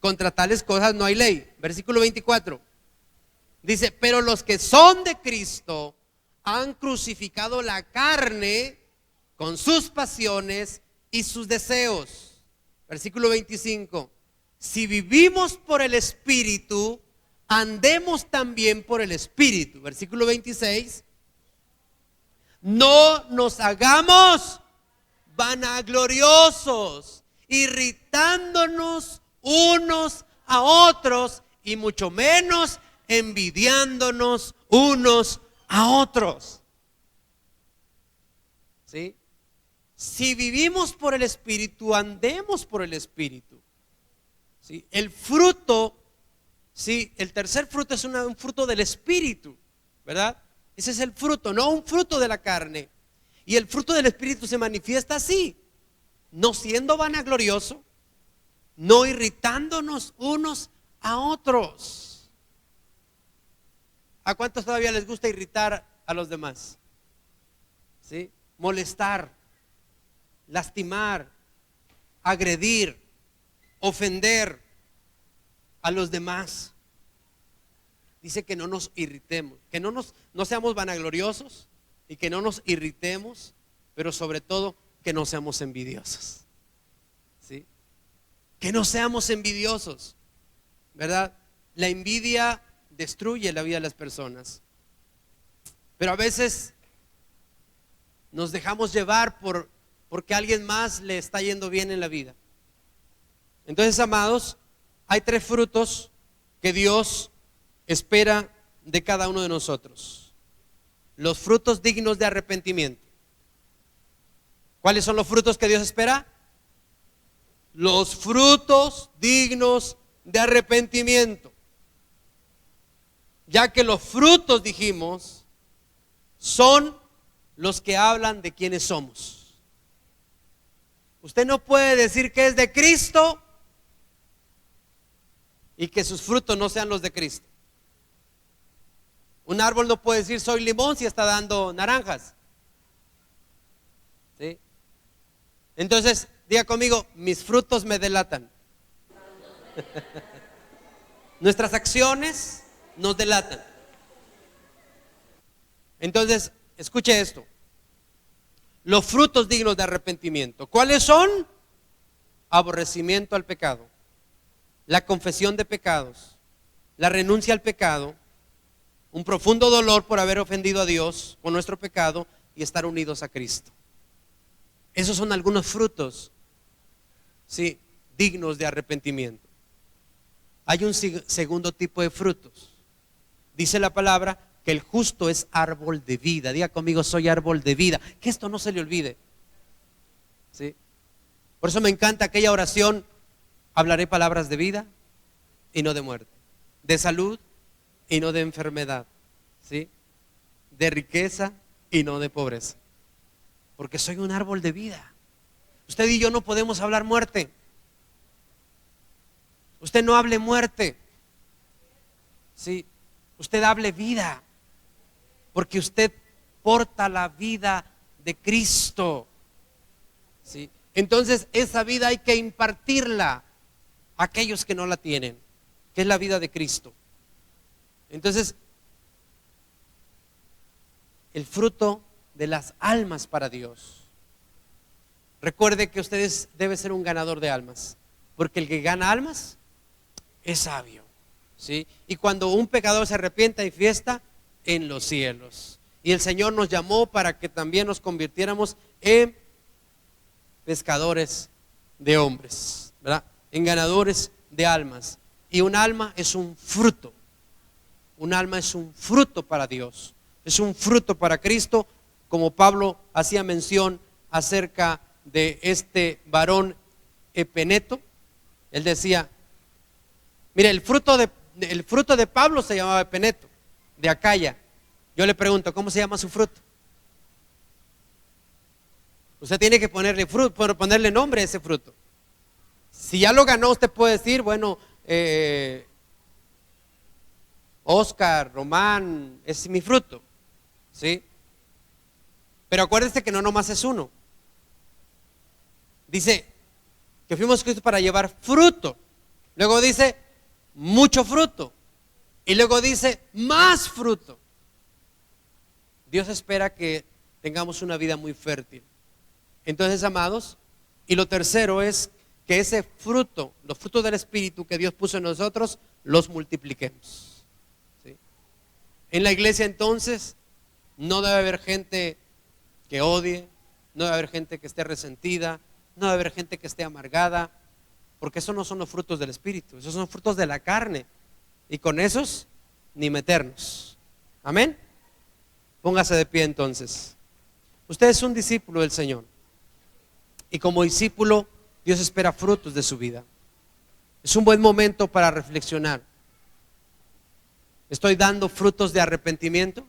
contra tales cosas no hay ley. Versículo 24. Dice, pero los que son de Cristo han crucificado la carne con sus pasiones y sus deseos. Versículo 25. Si vivimos por el Espíritu, andemos también por el Espíritu. Versículo 26. No nos hagamos vanagloriosos, irritándonos unos a otros y mucho menos envidiándonos unos a otros. ¿Sí? Si vivimos por el Espíritu, andemos por el Espíritu. ¿Sí? El fruto, ¿sí? El tercer fruto es un fruto del Espíritu, ¿verdad? Ese es el fruto, no un fruto de la carne. Y el fruto del Espíritu se manifiesta así, no siendo vanaglorioso, no irritándonos unos a otros. ¿A cuántos todavía les gusta irritar a los demás? ¿Sí? Molestar, lastimar, agredir, ofender a los demás. Dice que no nos irritemos, que no seamos vanagloriosos y que no nos irritemos, pero sobre todo que no seamos envidiosos. ¿Sí? Que no seamos envidiosos, ¿verdad? La envidia destruye la vida de las personas, pero a veces nos dejamos llevar porque a alguien más le está yendo bien en la vida. Entonces, amados, hay 3 frutos que Dios espera de cada uno de nosotros. Los frutos dignos de arrepentimiento. ¿Cuáles son los frutos que Dios espera? Los frutos dignos de arrepentimiento. Ya que los frutos, dijimos, son los que hablan de quiénes somos. Usted no puede decir que es de Cristo y que sus frutos no sean los de Cristo. Un árbol no puede decir soy limón si está dando naranjas. ¿Sí? Entonces, diga conmigo, mis frutos me delatan. Nuestras acciones nos delatan. Entonces, escuche esto. Los frutos dignos de arrepentimiento, ¿cuáles son? Aborrecimiento al pecado, la confesión de pecados, la renuncia al pecado, un profundo dolor por haber ofendido a Dios con nuestro pecado y estar unidos a Cristo. Esos son algunos frutos, sí, dignos de arrepentimiento. Hay un segundo tipo de frutos. Dice la palabra que el justo es árbol de vida. Diga conmigo, soy árbol de vida. Que esto no se le olvide. ¿Sí? Por eso me encanta aquella oración: hablaré palabras de vida y no de muerte, de salud y no de enfermedad, ¿sí? De riqueza y no de pobreza. Porque soy un árbol de vida. Usted y yo no podemos hablar muerte. Usted no hable muerte. Sí, usted hable vida. Porque usted porta la vida de Cristo. ¿Sí? Entonces esa vida hay que impartirla a aquellos que no la tienen, que es la vida de Cristo. Entonces, el fruto de las almas para Dios. Recuerde que usted debe ser un ganador de almas, porque el que gana almas es sabio, ¿sí? Y cuando un pecador se arrepiente hay fiesta en los cielos. Y el Señor nos llamó para que también nos convirtiéramos en pescadores de hombres, ¿verdad? En ganadores de almas. Y un alma es un fruto. Un alma es un fruto para Dios. Es un fruto para Cristo, como Pablo hacía mención acerca de este varón Epeneto. Él decía, mire, el fruto de Pablo se llamaba Epeneto, de Acaya. Yo le pregunto, ¿cómo se llama su fruto? Usted tiene que ponerle nombre a ese fruto. Si ya lo ganó, usted puede decir, bueno, Oscar, Román, es mi fruto, ¿sí? Pero acuérdese que no nomás es uno. Dice que fuimos Cristo para llevar fruto. Luego dice mucho fruto. Y luego dice más fruto. Dios espera que tengamos una vida muy fértil. Entonces, amados, y lo tercero es que ese fruto, los frutos del Espíritu que Dios puso en nosotros, los multipliquemos, ¿sí? En la iglesia entonces no debe haber gente que odie, no debe haber gente que esté resentida, no debe haber gente que esté amargada, porque esos no son los frutos del Espíritu, esos son frutos de la carne, y con esos ni meternos. Amén. Póngase de pie entonces. Usted es un discípulo del Señor, y como discípulo Dios espera frutos de su vida. Es un buen momento para reflexionar. ¿Estoy dando frutos de arrepentimiento?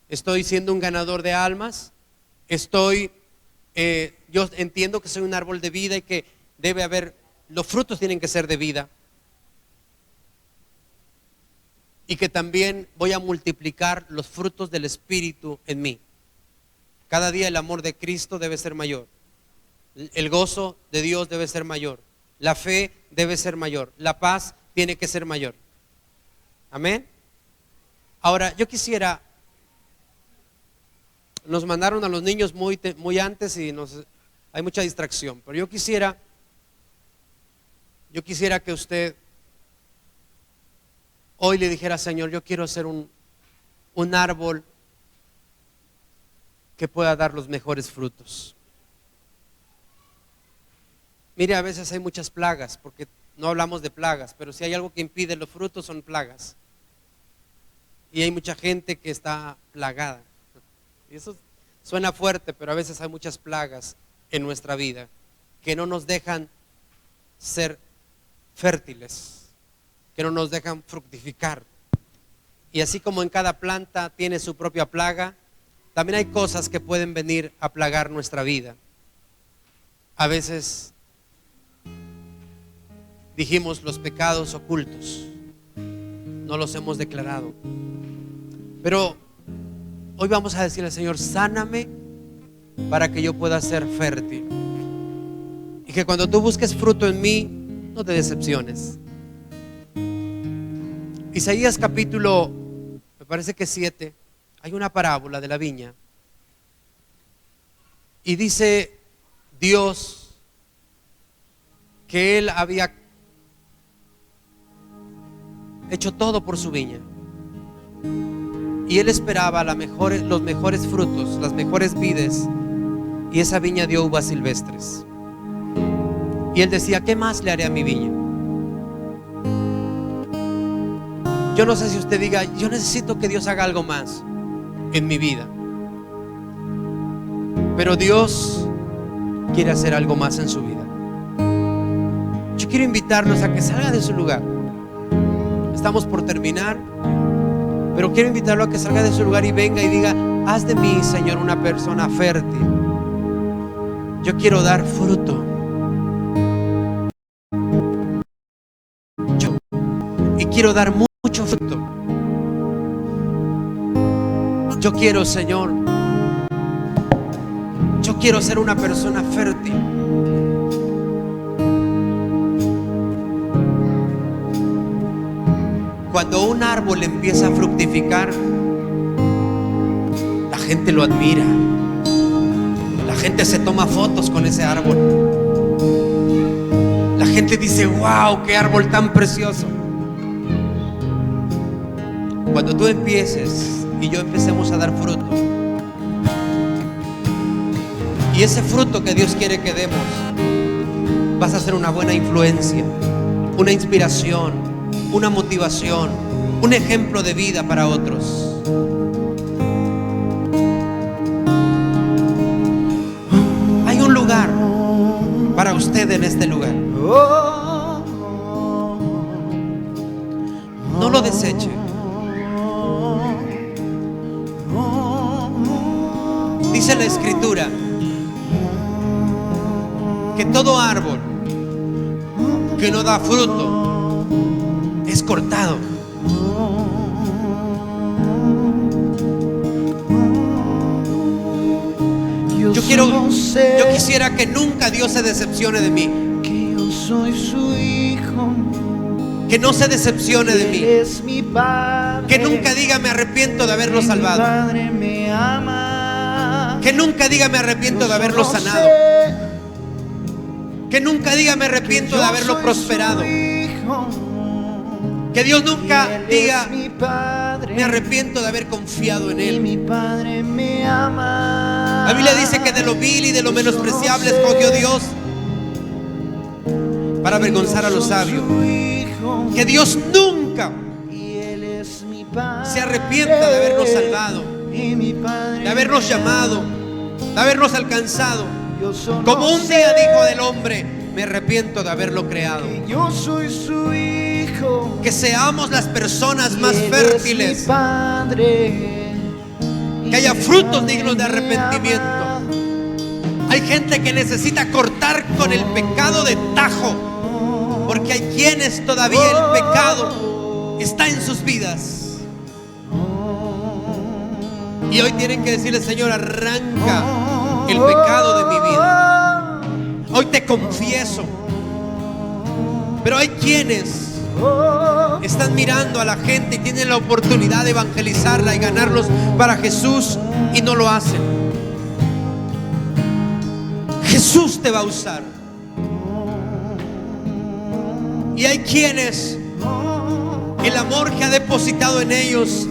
¿Estoy siendo un ganador de almas? Yo entiendo que soy un árbol de vida y que debe haber, los frutos tienen que ser de vida. Y que también voy a multiplicar los frutos del Espíritu en mí. Cada día el amor de Cristo debe ser mayor. El gozo de Dios debe ser mayor. La fe debe ser mayor. La paz tiene que ser mayor. Amén. Ahora, yo quisiera, nos mandaron a los niños muy antes y hay mucha distracción, pero yo quisiera que usted hoy le dijera, Señor, yo quiero ser un árbol que pueda dar los mejores frutos. Mire, a veces hay muchas plagas, porque no hablamos de plagas, pero si hay algo que impide los frutos son plagas. Y hay mucha gente que está plagada. Y eso suena fuerte, pero a veces hay muchas plagas en nuestra vida que no nos dejan ser fértiles, que no nos dejan fructificar. Y así como en cada planta tiene su propia plaga, también hay cosas que pueden venir a plagar nuestra vida. A veces dijimos los pecados ocultos, no los hemos declarado. Pero hoy vamos a decirle al Señor, sáname para que yo pueda ser fértil. Y que cuando tú busques fruto en mí, no te decepciones. Isaías capítulo, me parece que 7, hay una parábola de la viña. Y dice Dios que Él había hecho todo por su viña. Y Él esperaba los mejores frutos, las mejores vides. Y esa viña dio uvas silvestres. Y Él decía, ¿qué más le haré a mi viña? Yo no sé si usted diga, yo necesito que Dios haga algo más en mi vida. Pero Dios quiere hacer algo más en su vida. Yo quiero invitarlos a que salgan de su lugar. Estamos por terminar. Pero quiero invitarlo a que salga de su lugar y venga y diga: haz de mí, Señor, una persona fértil. Yo quiero dar fruto. Y quiero dar mucho fruto. Yo quiero, Señor, yo quiero ser una persona fértil. Cuando un árbol empieza a fructificar, la gente lo admira. La gente se toma fotos con ese árbol. La gente dice: wow, qué árbol tan precioso. Cuando tú empieces y yo empecemos a dar fruto, y ese fruto que Dios quiere que demos, vas a ser una buena influencia, una inspiración, una motivación, un ejemplo de vida para otros. Hay un lugar para usted en este lugar. No lo deseche. Dice la Escritura que todo árbol que no da fruto es cortado. Yo quisiera que nunca Dios se decepcione de mí. Que yo soy su hijo. Que no se decepcione de mí. Es mi padre. Que nunca diga: me arrepiento de haberlo salvado. Mi padre me ama. Que nunca diga: me arrepiento de haberlo sanado. Que nunca diga: me arrepiento de haberlo prosperado. Que Dios nunca diga: me arrepiento de haber confiado en Él. Mi padre me ama. La Biblia dice que de lo vil y de lo menospreciable escogió Dios para avergonzar a los sabios. Que Dios nunca se arrepienta de habernos salvado, de habernos llamado, de habernos alcanzado. Como un día dijo del hombre: me arrepiento de haberlo creado. Yo soy su hijo. Que seamos las personas más fértiles. Que haya frutos dignos de arrepentimiento. Hay gente que necesita cortar con el pecado de tajo, porque hay quienes todavía el pecado está en sus vidas. Y hoy tienen que decirle: Señor, arranca el pecado de mi vida. Hoy te confieso. Pero hay quienes están mirando a la gente y tienen la oportunidad de evangelizarla y ganarlos para Jesús y no lo hacen. Jesús te va a usar. Y hay quienes el amor que ha depositado en ellos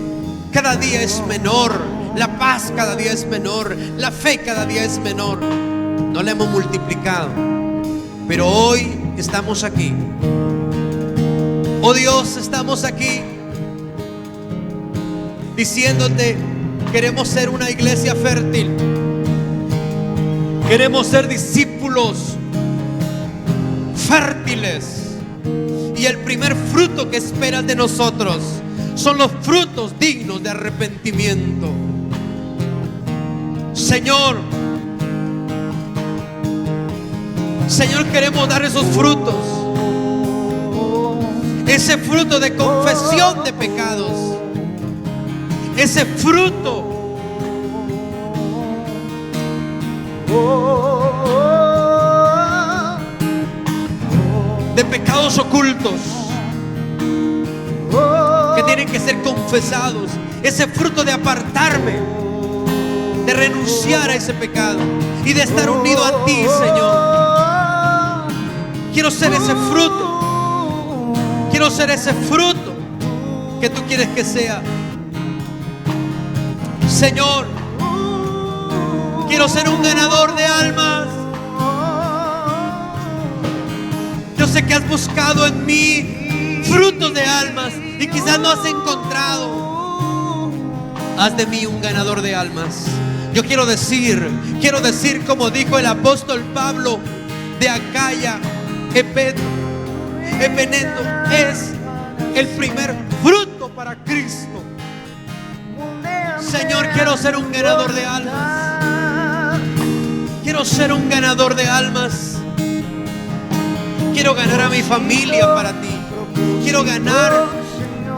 cada día es menor, la paz cada día es menor, la fe cada día es menor. No la hemos multiplicado, pero hoy estamos aquí. Oh Dios, estamos aquí diciéndote: queremos ser una iglesia fértil. Queremos ser discípulos fértiles. Y el primer fruto que esperas de nosotros son los frutos dignos de arrepentimiento. Señor, queremos dar esos frutos. Ese fruto de confesión de pecados. Ese fruto de pecados ocultos que tienen que ser confesados. Ese fruto de apartarme, de renunciar a ese pecado y de estar unido a ti, Señor. Quiero ser ese fruto. Quiero ser ese fruto que tú quieres que sea. Señor, quiero ser un ganador de almas. Yo sé que has buscado en mí frutos de almas y quizás no has encontrado. Haz de mí un ganador de almas. Yo quiero decir como dijo el apóstol Pablo de Acaya: Epeneto es el primer fruto para Cristo. Señor, quiero ser un ganador de almas. Quiero ser un ganador de almas. Quiero ganar a mi familia para ti. Quiero ganar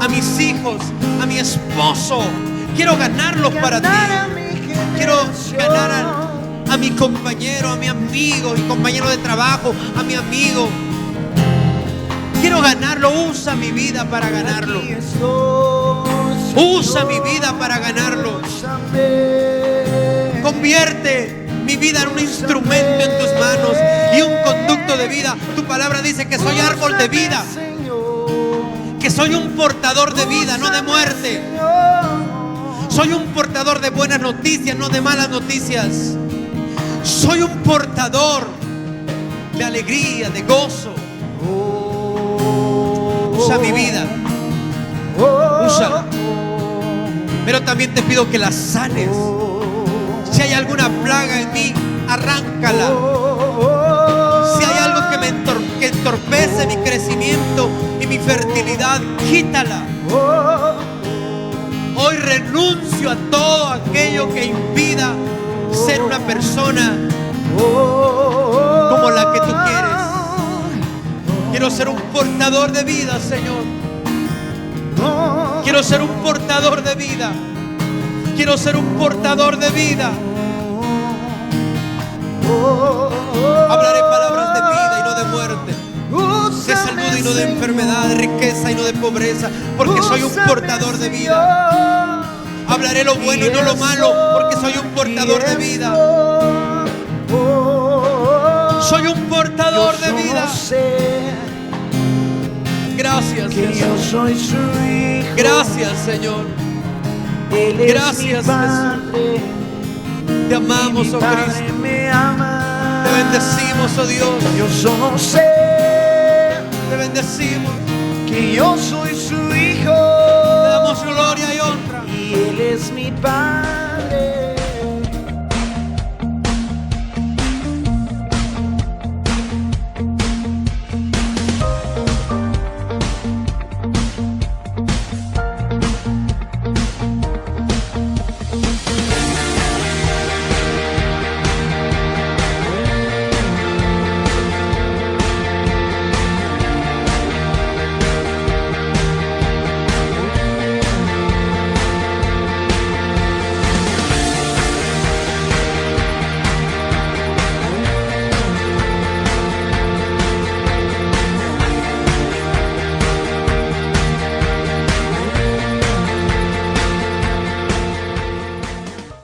a mis hijos, a mi esposo. Quiero ganarlos para ti. Quiero ganar a mi compañero, a mi amigo, mi compañero de trabajo, a mi amigo. Quiero ganarlo. Usa mi vida para ganarlo. Usa mi vida para ganarlo. Convierte mi vida en un instrumento en tus manos y un conducto de vida. Tu palabra dice que soy árbol de vida, que soy un portador de vida, no de muerte. Soy un portador de buenas noticias, no de malas noticias. Soy un portador de alegría, de gozo. Usa mi vida. Úsala. Pero también te pido que la sanes. Si hay alguna plaga en mí, arráncala. Si hay algo que entorpece mi crecimiento y mi fertilidad, quítala. Hoy renuncio a todo aquello que impida ser una persona como la que tú quieres. Quiero ser un portador de vida, Señor. Quiero ser un portador de vida. Quiero ser un portador de vida. Hablaré palabras de vida y no de muerte, de salud y no de enfermedad, de riqueza y no de pobreza, porque soy un portador de vida. Hablaré lo bueno y no lo malo, porque soy un portador de vida. Soy un portador de vida. Gracias, Jesús. Gracias, Señor. Gracias, Jesús. Te amamos, oh Cristo. Te bendecimos, oh Dios. Yo solo sé Te bendecimos. que yo soy su hijo Te damos gloria y honra. y Él es mi Padre.